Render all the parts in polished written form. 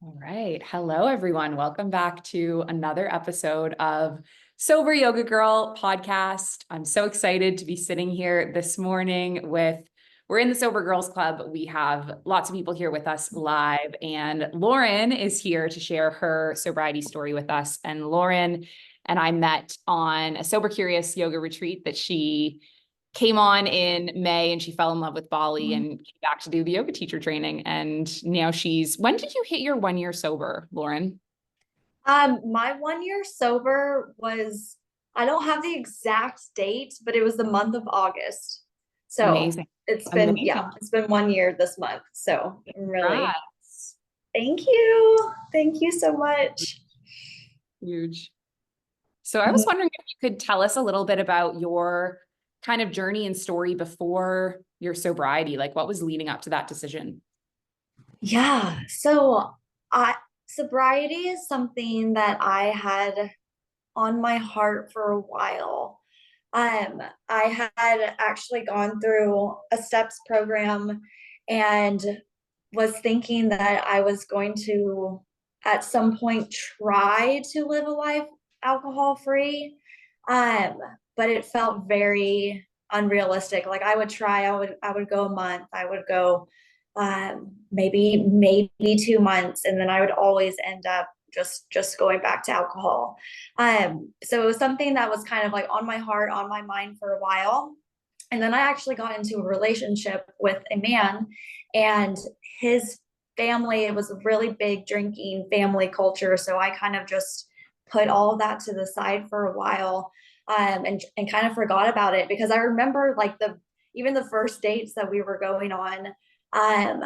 All right. Hello, everyone. Welcome back to another episode of Sober Yoga Girl podcast. I'm so excited to be sitting here this morning we're in the Sober Girls Club. We have lots of people here with us live, and Lauren is here to share her sobriety story with us. And Lauren and I met on a Sober Curious yoga retreat that she came on in May, and she fell in love with Bali and came back to do the yoga teacher training. And now when did you hit your 1 year sober, Lauren? My 1 year sober was, I don't have the exact date, but it was the month of August. So Amazing. it's been 1 year this month. So I'm really, Congrats. thank you. Thank you so much. Huge. So I was Mhm. wondering if you could tell us a little bit about your kind of journey and story before your sobriety. Like, what was leading up to that decision? Yeah. I, Sobriety is something that I had on my heart for a while. Um, I had actually gone through a STEPS program and was thinking that I was going to at some point try to live a life alcohol free. Um, but it felt very unrealistic. Like I would go a month, I would go maybe 2 months, and then I would always end up just going back to alcohol. So it was something that was kind of like on my heart, on my mind for a while. And then I actually got into a relationship with a man, and his family, it was a really big drinking family culture. So I kind of just put all of that to the side for a while, and kind of forgot about it, because I remember like even the first dates that we were going on, um,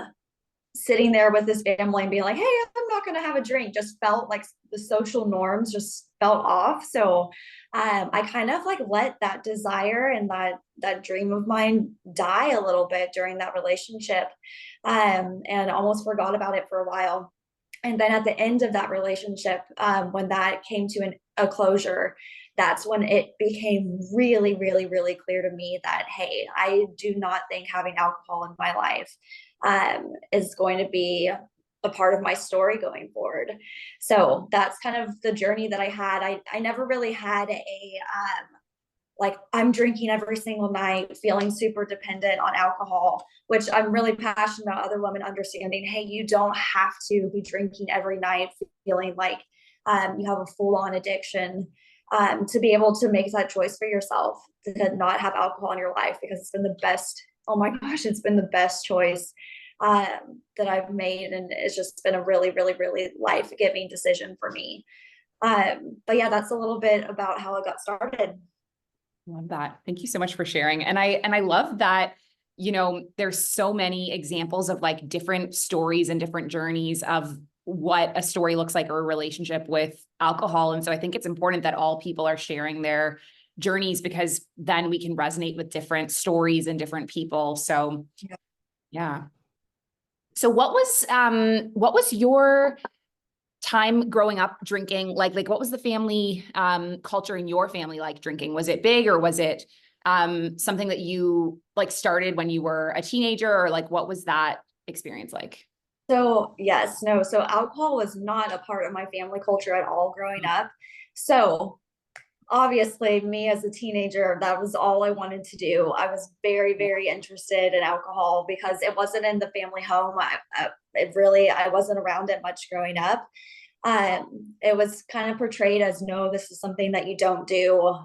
sitting there with his family and being like, hey, I'm not going to have a drink, just felt like the social norms just felt off. So I kind of like let that desire and that dream of mine die a little bit during that relationship, and almost forgot about it for a while. And then at the end of that relationship, when that came to a closure, that's when it became really, really, really clear to me that, hey, I do not think having alcohol in my life is going to be a part of my story going forward. So that's kind of the journey that I had. I never really had like I'm drinking every single night, feeling super dependent on alcohol, which I'm really passionate about other women understanding, hey, you don't have to be drinking every night, feeling like you have a full on addiction, to be able to make that choice for yourself to not have alcohol in your life, because it's been the best. Oh my gosh, it's been the best choice that I've made. And it's just been a really, really, really life giving decision for me. But yeah, that's a little bit about how it got started. Love that. Thank you so much for sharing. And I love that, there's so many examples of like different stories and different journeys of what a story looks like or a relationship with alcohol. And so I think it's important that all people are sharing their journeys, because then we can resonate with different stories and different people. So yeah. So what was your time growing up drinking? Like what was the family culture in your family like drinking? Was it big, or was it something that you like started when you were a teenager, or like what was that experience like? So, yes, no. So, alcohol was not a part of my family culture at all growing up. So, obviously, me as a teenager, that was all I wanted to do. I was very, very interested in alcohol because it wasn't in the family home. I wasn't around it much growing up. It was kind of portrayed as, no, this is something that you don't do.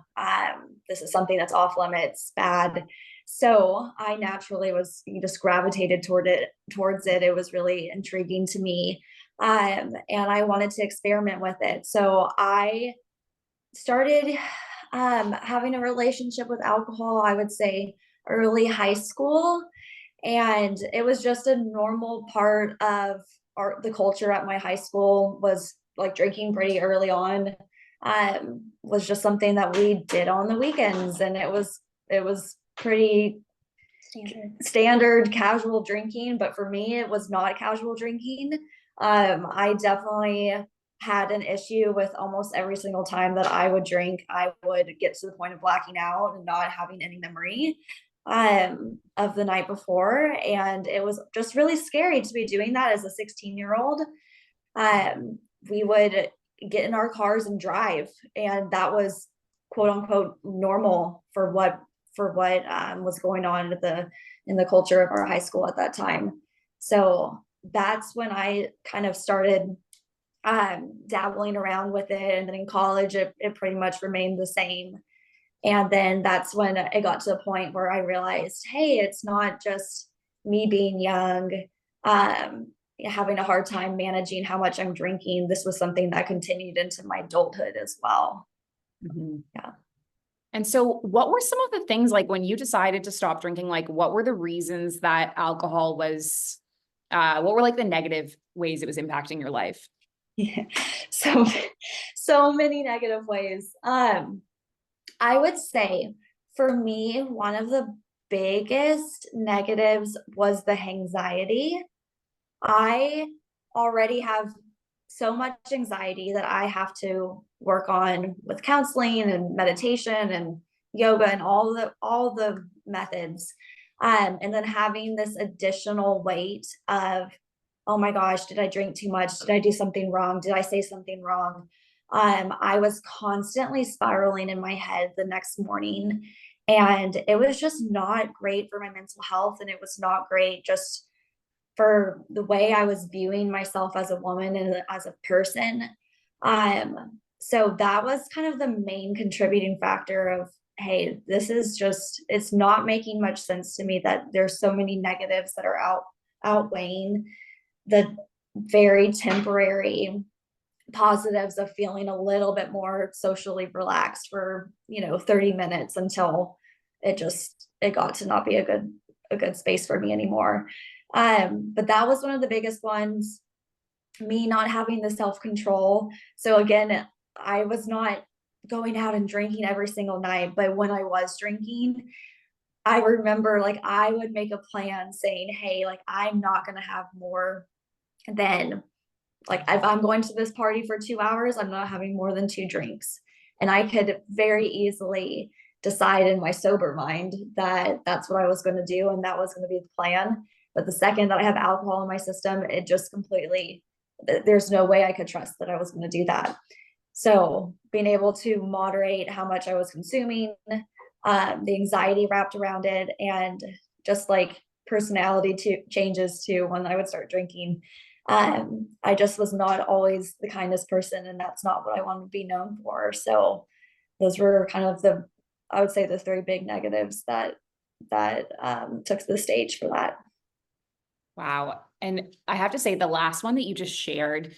This is something that's off limits, bad. So I naturally was just gravitated towards it. It was really intriguing to me. And I wanted to experiment with it. So I started having a relationship with alcohol, I would say early high school. And it was just a normal part of the culture at my high school, was like drinking pretty early on. Was just something that we did on the weekends, and it was pretty standard casual drinking. But for me, it was not casual drinking. I definitely had an issue with almost every single time that I would drink. I would get to the point of blacking out and not having any memory of the night before. And it was just really scary to be doing that as a 16-year-old. um, we would get in our cars and drive, and that was quote unquote normal for what was going on at in the culture of our high school at that time. So that's when I kind of started dabbling around with it. And then in college, it pretty much remained the same. And then that's when it got to the point where I realized, hey, it's not just me being young, um, having a hard time managing how much I'm drinking. This was something that continued into my adulthood as well. Mhm. Yeah. And so what were some of the things like when you decided to stop drinking, like what were the reasons that alcohol was, what were like the negative ways it was impacting your life? Yeah. So, so many negative ways. I would say for me, one of the biggest negatives was the anxiety. I already have so much anxiety that I have to work on with counseling and meditation and yoga and all the methods. And then having this additional weight of, oh my gosh, did I drink too much? Did I do something wrong? Did I say something wrong? I was constantly spiraling in my head the next morning. And it was just not great for my mental health. And it was not great just for the way I was viewing myself as a woman and as a person. So that was kind of the main contributing factor of, hey, this is just, it's not making much sense to me that there's so many negatives that are outweighing the very temporary positives of feeling a little bit more socially relaxed for 30 minutes until it got to not be a good space for me anymore. But that was one of the biggest ones, me not having the self-control. So again, I was not going out and drinking every single night, but when I was drinking, I remember like I would make a plan saying, hey, like I'm not going to have more than, like if I'm going to this party for 2 hours, I'm not having more than 2 drinks. And I could very easily decide in my sober mind that that's what I was going to do and that was going to be the plan. But the second that I have alcohol in my system, it just completely, there's no way I could trust that I was going to do that. So being able to moderate how much I was consuming, the anxiety wrapped around it, and just like personality changes too when I would start drinking. I just was not always the kindest person, and that's not what I wanted to be known for. So those were kind of I would say the three big negatives that took the stage for that. Wow. And I have to say the last one that you just shared,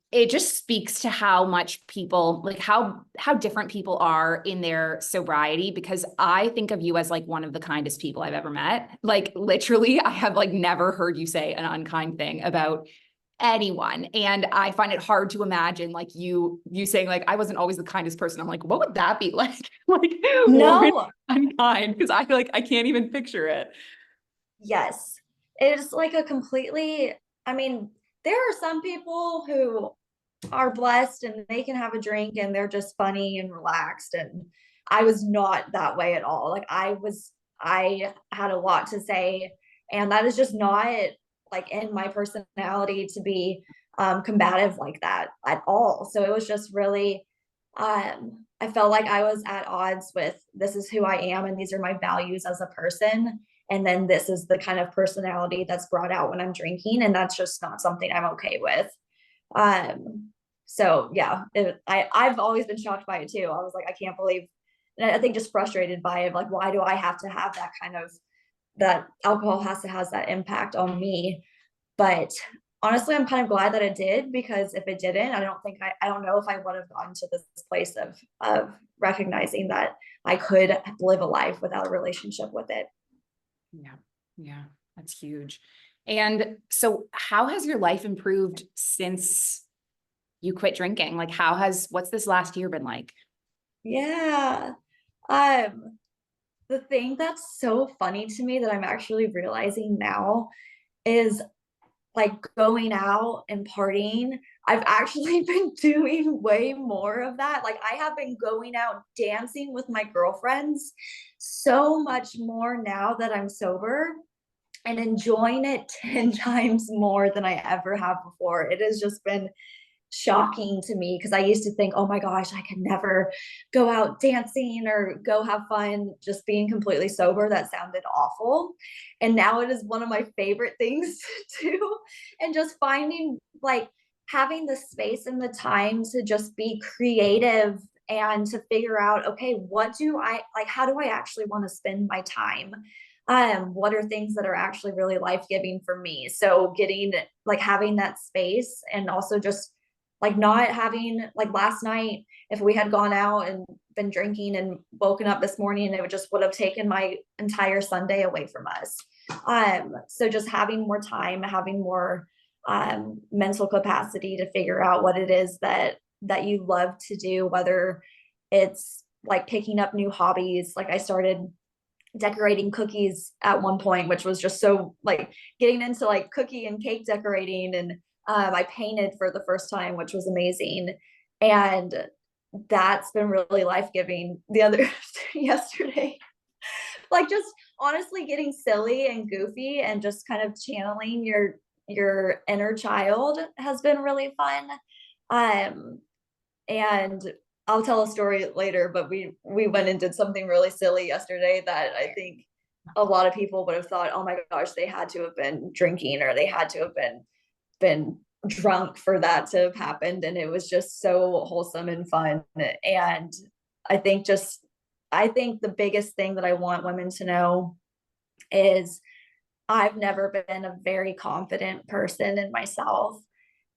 it just speaks to how much people like how different people are in their sobriety, because I think of you as like one of the kindest people I've ever met. Like literally, I have like never heard you say an unkind thing about anyone. And I find it hard to imagine like you saying like I wasn't always the kindest person. I'm like, what would that be like? Like what No, unkind? Because I feel like I can't even picture it. yes. It's like a completely, I mean, there are some people who are blessed and they can have a drink and they're just funny and relaxed. And I was not that way at all. Like I had a lot to say, and that is just not like in my personality to be combative like that at all. So it was just really, I felt like I was at odds with, this is who I am and these are my values as a person. And then this is the kind of personality that's brought out when I'm drinking. And that's just not something I'm okay with. Um, so yeah, I've always been shocked by it too. I was like, I can't believe, and I think just frustrated by it. Like, why do I have to have that kind of, that alcohol has that impact on me? But honestly, I'm kind of glad that it did, because if it didn't, I don't know if I would have gotten to this place of recognizing that I could live a life without a relationship with it. Yeah. Yeah. That's huge. And so how has your life improved since you quit drinking? Like what's this last year been like? Yeah. Um, the thing that's so funny to me that I'm actually realizing now is like going out and partying. I've actually been doing way more of that. Like I have been going out dancing with my girlfriends so much more now that I'm sober. and enjoying it 10 times more than I ever have before. It has just been shocking to me because I used to think, oh my gosh, I could never go out dancing or go have fun just being completely sober. That sounded awful. And now it is one of my favorite things to do. And just finding like having the space and the time to just be creative and to figure out, okay, what do I like? How do I actually want to spend my time? What are things that are actually really life-giving for me? So getting like having that space and also just like not having like last night, if we had gone out and been drinking and woken up this morning, it would have taken my entire Sunday away from us. So just having more time, having more mental capacity to figure out what it is that you love to do, whether it's like picking up new hobbies. Like I started decorating cookies at one point, which was just so like getting into like cookie and cake decorating. And I painted for the first time, which was amazing. And that's been really life-giving. The other yesterday, like just honestly getting silly and goofy and just kind of channeling your inner child has been really fun. Um, and I'll tell a story later, but we went and did something really silly yesterday that I think a lot of people would have thought, oh my gosh, they had to have been drinking or they had to have been drunk for that to have happened. And it was just so wholesome and fun. And I think just I think the biggest thing that I want women to know is I've never been a very confident person in myself.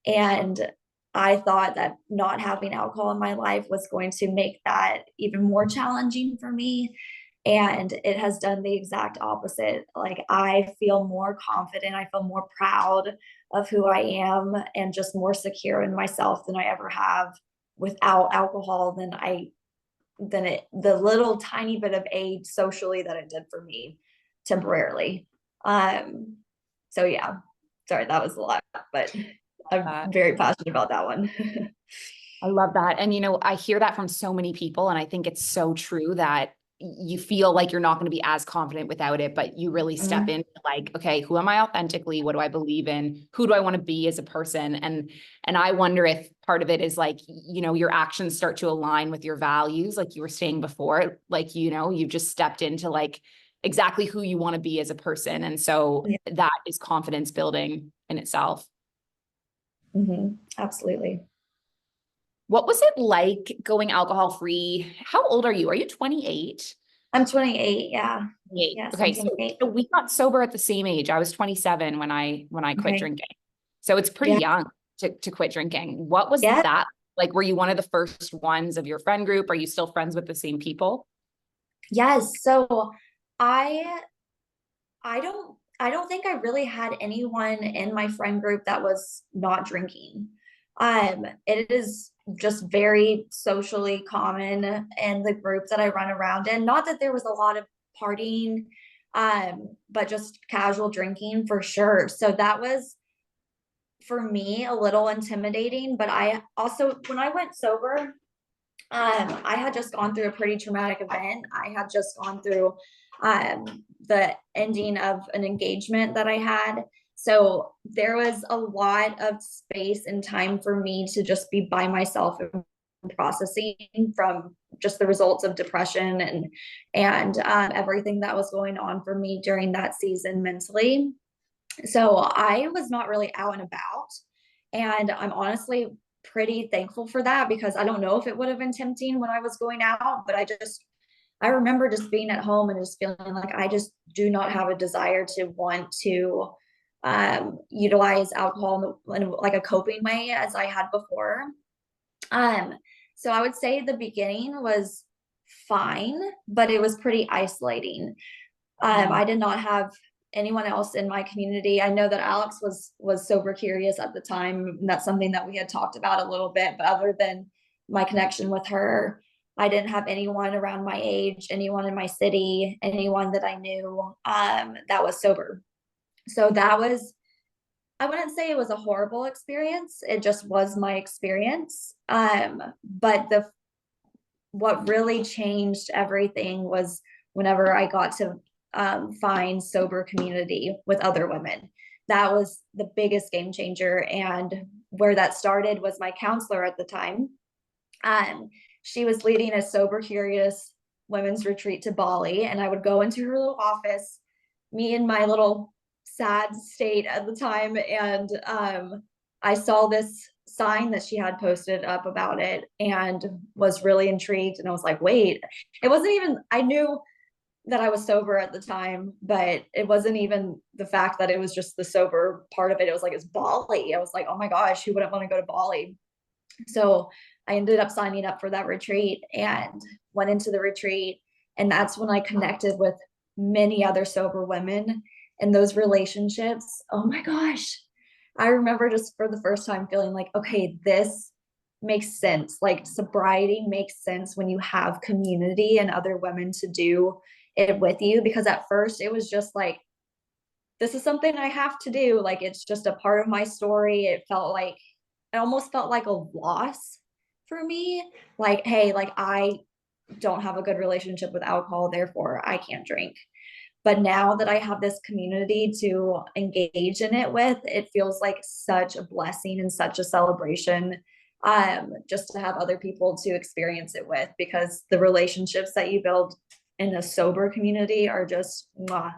And I thought that not having alcohol in my life was going to make that even more challenging for me. And it has done the exact opposite. Like I feel more confident, I feel more proud of who I am and just more secure in myself than I ever have without alcohol than the little tiny bit of aid socially that it did for me temporarily. Um so yeah, sorry, that was a lot, but I'm very passionate about that one. I love that. And, I hear that from so many people. And I think it's so true that you feel like you're not going to be as confident without it, but you really step Mhm. into like, okay, who am I authentically? What do I believe in? Who do I want to be as a person? And I wonder if part of it is like, your actions start to align with your values, like you were saying before, like, you just stepped into like exactly who you want to be as a person. And so Yeah. that is confidence building in itself. Absolutely. What was it like going alcohol free? How old are you? Are you 28? I'm 28. Yeah. 28. Yes, I'm Okay, so, 28. so we got sober at the same age. I was 27 when I quit Okay. drinking. So it's pretty Yeah. young to quit drinking. What was Yeah. that like? Were you one of the first ones of your friend group? Are you still friends with the same people? Yes. So I I don't think I really had anyone in my friend group that was not drinking. It is just very socially common in the group that I run around in. Not that there was a lot of partying, but just casual drinking for sure. So that was for me a little intimidating. But I also, when I went sober, I had just gone through a pretty traumatic event. I had just gone through the ending of an engagement that I had. So there was a lot of space and time for me to just be by myself and processing from just the results of depression and everything that was going on for me during that season mentally. So I was not really out and about. And I'm honestly pretty thankful for that because I don't know if it would have been tempting when I was going out, but I remember just being at home and just feeling like I just do not have a desire to want to utilize alcohol in like a coping way as I had before. Um, so I would say the beginning was fine, but it was pretty isolating. I did not have anyone else in my community. I know that Alex was sober curious at the time. And that's something that we had talked about a little bit, but other than my connection with her, I didn't have anyone around my age, anyone in my city, anyone that I knew that was sober. So that was, I wouldn't say it was a horrible experience. It just was my experience. But what really changed everything was whenever I got to find sober community with other women. That was the biggest game changer. And where that started was my counselor at the time. She was leading a sober curious women's retreat to Bali, and I would go into her little office, me in my little sad state at the time, and I saw this sign that she had posted up about it and was really intrigued. And I was like, wait, it wasn't even, I knew that I was sober at the time, but it wasn't even the fact that it was just the sober part of it. It was like, it's Bali. I was like, oh my gosh, who wouldn't want to go to Bali? So I ended up signing up for that retreat and went into the retreat. And that's when I connected with many other sober women, and those relationships. Oh my gosh. I remember just for the first time feeling like, okay, this makes sense. Like sobriety makes sense when you have community and other women to do it with you. Because at first it was just like, this is something I have to do. Like it's just a part of my story. It almost felt like a loss for me. Like, hey, like I don't have a good relationship with alcohol, therefore I can't drink. But now that I have this community to engage in it with, it feels like such a blessing and such a celebration, just to have other people to experience it with, because the relationships that you build in a sober community are just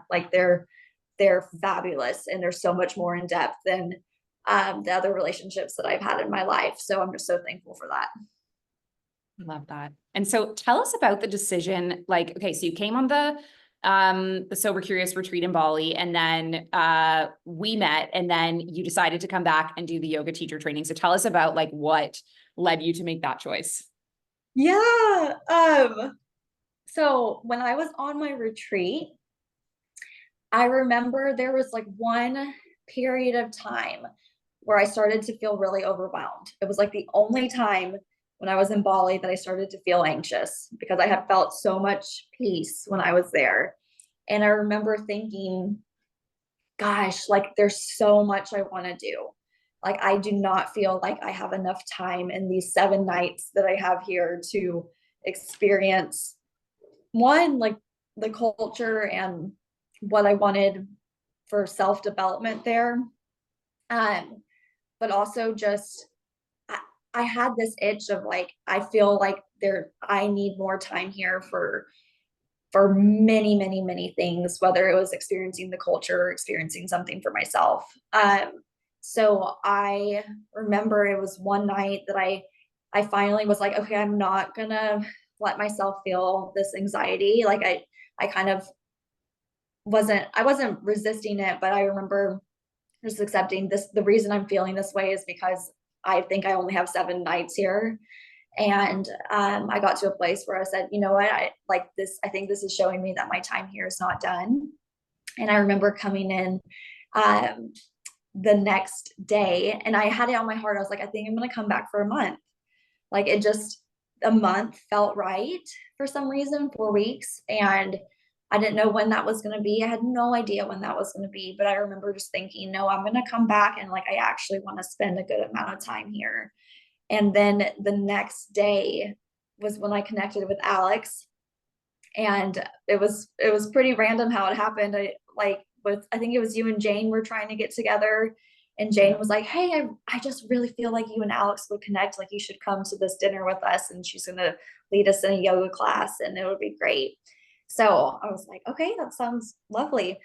like they're fabulous, and they're so much more in depth than the other relationships that I've had in my life. So I'm just so thankful for that. I love that. And so tell us about the decision, like, okay, so you came on the Sober Curious retreat in Bali, and then we met, and then you decided to come back and do the yoga teacher training. So tell us about like what led you to make that choice. Yeah. So when I was on my retreat, I remember there was like one period of time where I started to feel really overwhelmed. It was like the only time when I was in Bali that I started to feel anxious, because I had felt so much peace when I was there. And I remember thinking, gosh, like there's so much I want to do. Like I do not feel like I have enough time in these 7 nights that I have here to experience one, like the culture and what I wanted for self-development there. But also just I had this itch of like, I feel like I need more time here for many, many, many things, whether it was experiencing the culture or experiencing something for myself. So I remember it was one night that I finally was like, okay, I'm not gonna let myself feel this anxiety. Like I kind of I wasn't resisting it, but I remember just accepting this. The reason I'm feeling this way is because I think I only have 7 nights here. And I got to a place where I said, you know what, I like this. I think this is showing me that my time here is not done. And I remember coming in the next day, and I had it on my heart. I was like, I think I'm going to come back for a month. Like it just, a month felt right for some reason, 4 weeks. And I didn't know when that was going to be. I had no idea when that was going to be, but I remember just thinking, no, I'm going to come back, and like, I actually want to spend a good amount of time here. And then the next day was when I connected with Alex, and it was pretty random how it happened. I think it was you and Jane were trying to get together, and Jane was like, hey, I just really feel like you and Alex would connect. Like you should come to this dinner with us, and she's going to lead us in a yoga class, and it would be great. So I was like, okay, that sounds lovely.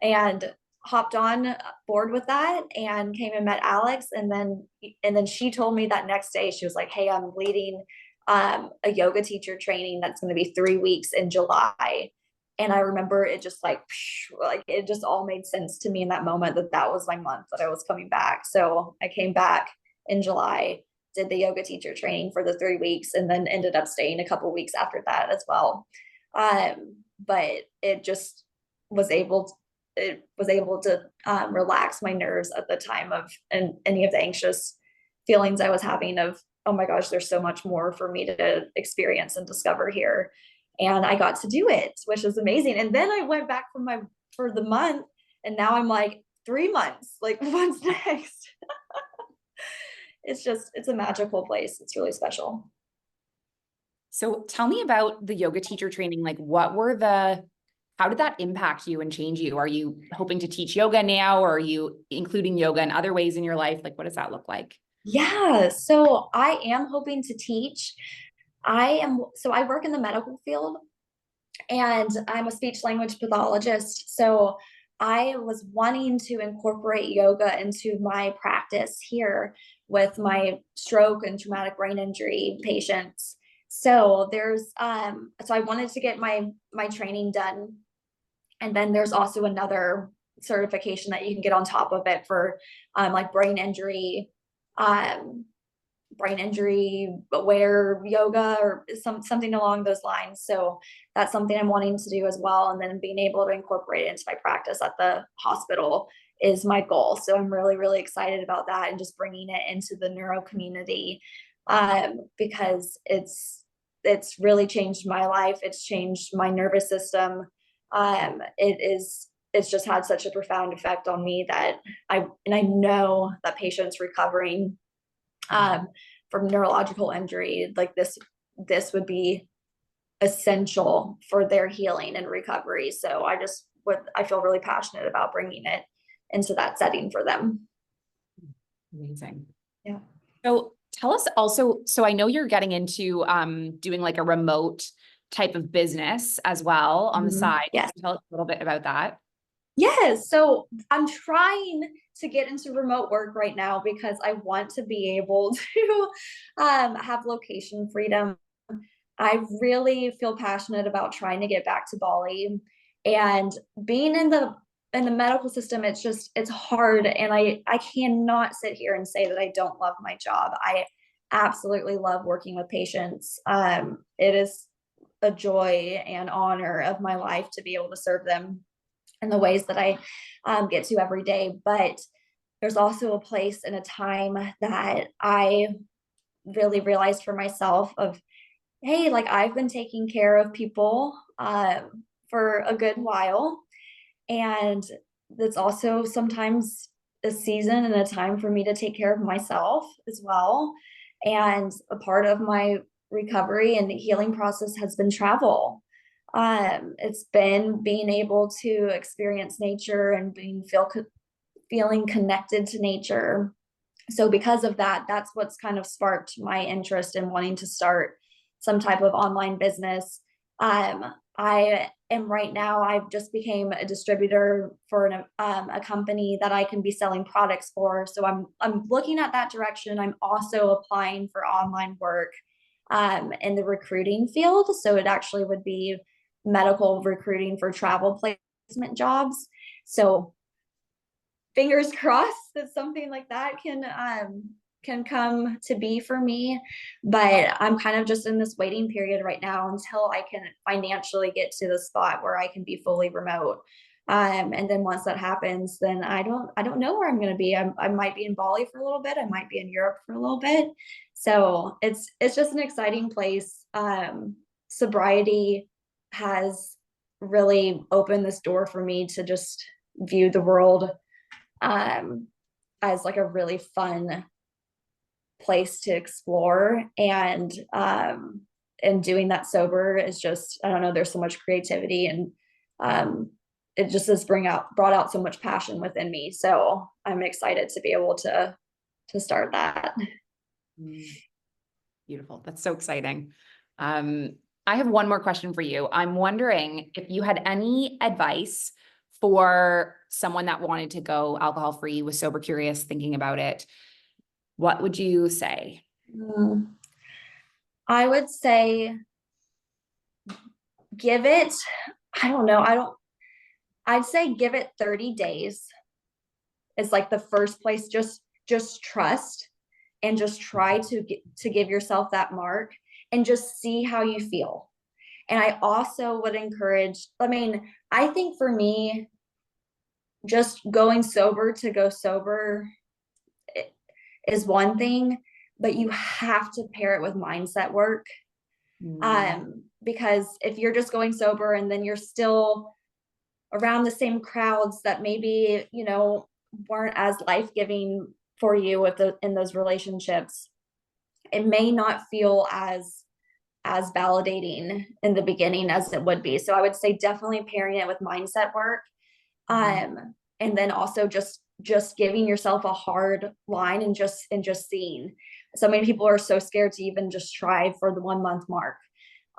And hopped on board with that and came and met Alex. And then she told me that next day, she was like, hey, I'm leading a yoga teacher training that's going to be 3 weeks in July. And I remember it just like it just all made sense to me in that moment, that was my month that I was coming back. So I came back in July, did the yoga teacher training for the 3 weeks, and then ended up staying a couple weeks after that as well. But it just was able to relax my nerves at the time of and any of the anxious feelings I was having of, oh my gosh, there's so much more for me to experience and discover here. And I got to do it, which is amazing. And then I went back for the month, and now I'm like 3 months, like what's next? It's a magical place. It's really special. So tell me about the yoga teacher training. Like what were the How did that impact you and change you? Are you hoping to teach yoga now, or are you including yoga in other ways in your life? Like, what does that look like? Yeah, so I am hoping to teach. I work in the medical field and I'm a speech language pathologist. So I was wanting to incorporate yoga into my practice here with my stroke and traumatic brain injury patients. So I wanted to get my training done. And then there's also another certification that you can get on top of it for like um, brain injury aware yoga or something along those lines. So that's something I'm wanting to do as well. And then being able to incorporate it into my practice at the hospital is my goal. So I'm really, really excited about that and just bringing it into the neuro community because it's really changed my life. It's changed my nervous system. It's just had such a profound effect on me that I know that patients recovering um, from neurological injury, like this would be essential for their healing and recovery. So I feel really passionate about bringing it into that setting for them. Amazing. Yeah. So tell us also, so I know you're getting into doing like a remote type of business as well on the side. Yes. Can you tell us a little bit about that? Yes. So I'm trying to get into remote work right now because I want to be able to have location freedom. I really feel passionate about trying to get back to Bali, and being in the medical system, it's hard, and I cannot sit here and say that I don't love my job. I absolutely love working with patients. It is a joy and honor of my life to be able to serve them in the ways that I get to every day. But there's also a place and a time that I really realized for myself of, hey, like I've been taking care of people for a good while. And that's also sometimes a season and a time for me to take care of myself as well. And a part of my recovery and healing process has been travel. It's been being able to experience nature and feeling connected to nature. So because of that, that's what's kind of sparked my interest in wanting to start some type of online business. I am right now, I've just became a distributor for a company that I can be selling products for. So I'm looking at that direction. I'm also applying for online work in the recruiting field. So it actually would be medical recruiting for travel placement jobs. So fingers crossed that something like that can come to be for me. But I'm kind of just in this waiting period right now until I can financially get to the spot where I can be fully remote. And then once that happens, then I don't know where I'm going to be. I might be in Bali for a little bit. I might be in Europe for a little bit. So it's just an exciting place. Sobriety has really opened this door for me to just view the world as like a really fun place to explore. And doing that sober is just, I don't know, there's so much creativity and it just has brought out so much passion within me. So I'm excited to be able to start that. Beautiful. That's so exciting. I have one more question for you. I'm wondering if you had any advice for someone that wanted to go alcohol free, was sober curious, thinking about it. What would you say? I would say give it, I don't know, I'd say give it 30 days. It's like the first place, just trust and just try to give yourself that mark and just see how you feel. And I also would encourage, I mean, I think for me, just going sober to go sober is one thing, but you have to pair it with mindset work. Because if you're just going sober and then you're still around the same crowds that maybe, weren't as life-giving for you in those relationships, it may not feel as as validating in the beginning as it would be. So I would say definitely pairing it with mindset work. And then also just giving yourself a hard line and just seeing. So many people are so scared to even just try for the 1 month mark.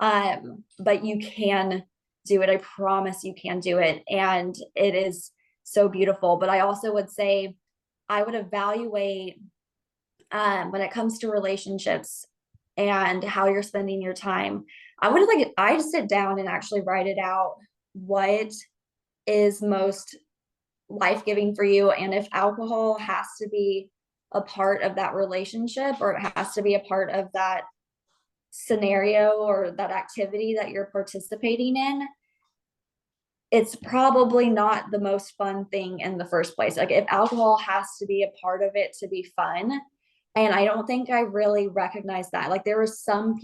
But you can do it. I promise you can do it. And it is so beautiful. But I also would say I would evaluate when it comes to relationships and how you're spending your time. I'd sit down and actually write it out. What is most life-giving for you, and if alcohol has to be a part of that relationship, or it has to be a part of that scenario or that activity that you're participating in, it's probably not the most fun thing in the first place. Like if alcohol has to be a part of it to be fun, and I don't think I really recognized that. Like there were some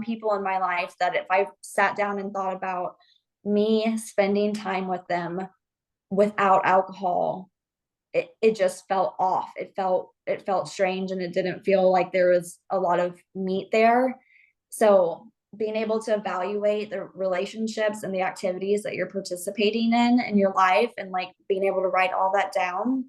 people in my life that if I sat down and thought about me spending time with them without alcohol, it just felt off. It felt strange, and it didn't feel like there was a lot of meat there. So being able to evaluate the relationships and the activities that you're participating in your life, and like being able to write all that down,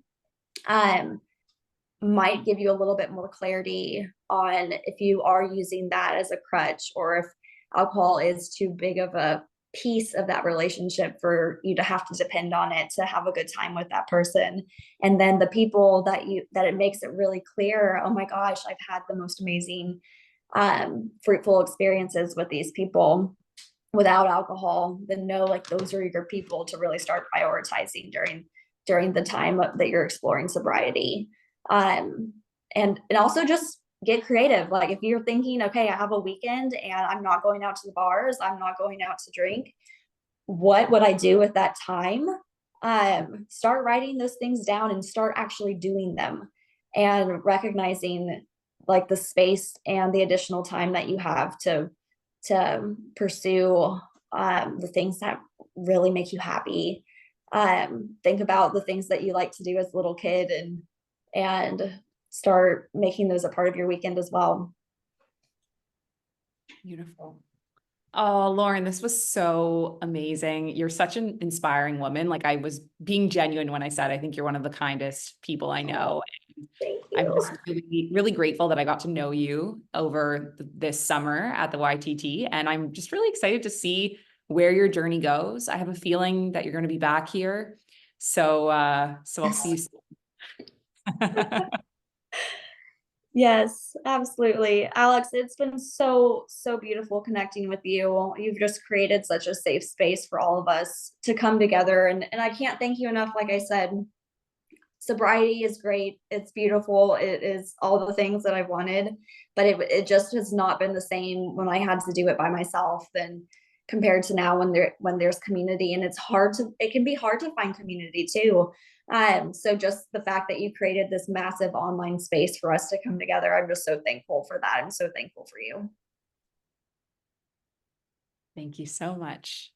might give you a little bit more clarity on if you are using that as a crutch, or if alcohol is too big of a piece of that relationship for you to have to depend on it to have a good time with that person. And then the people that it makes it really clear, oh my gosh, I've had the most amazing fruitful experiences with these people without alcohol, then know like those are your people to really start prioritizing during the time that you're exploring sobriety. And also just get creative. Like if you're thinking, okay, I have a weekend and I'm not going out to the bars, I'm not going out to drink, what would I do with that time? Start writing those things down and start actually doing them, and recognizing like the space and the additional time that you have to pursue the things that really make you happy. Think about the things that you like to do as a little kid, and start making those a part of your weekend as well. Beautiful. Oh, Lauren, this was so amazing. You're such an inspiring woman. Like I was being genuine when I said, I think you're one of the kindest people I know. Thank I'm you. just really, really grateful that I got to know you over this summer at the YTT. And I'm just really excited to see where your journey goes. I have a feeling that you're going to be back here. So I'll see you soon. Yes, absolutely. Alex, it's been so beautiful connecting with you. You've just created such a safe space for all of us to come together. And I can't thank you enough. Like I said, sobriety is great. It's beautiful. It is all the things that I wanted, but it just has not been the same when I had to do it by myself than compared to now when there's community. And it can be hard to find community too. So just the fact that you created this massive online space for us to come together, I'm just so thankful for that. I'm so thankful for you. Thank you so much.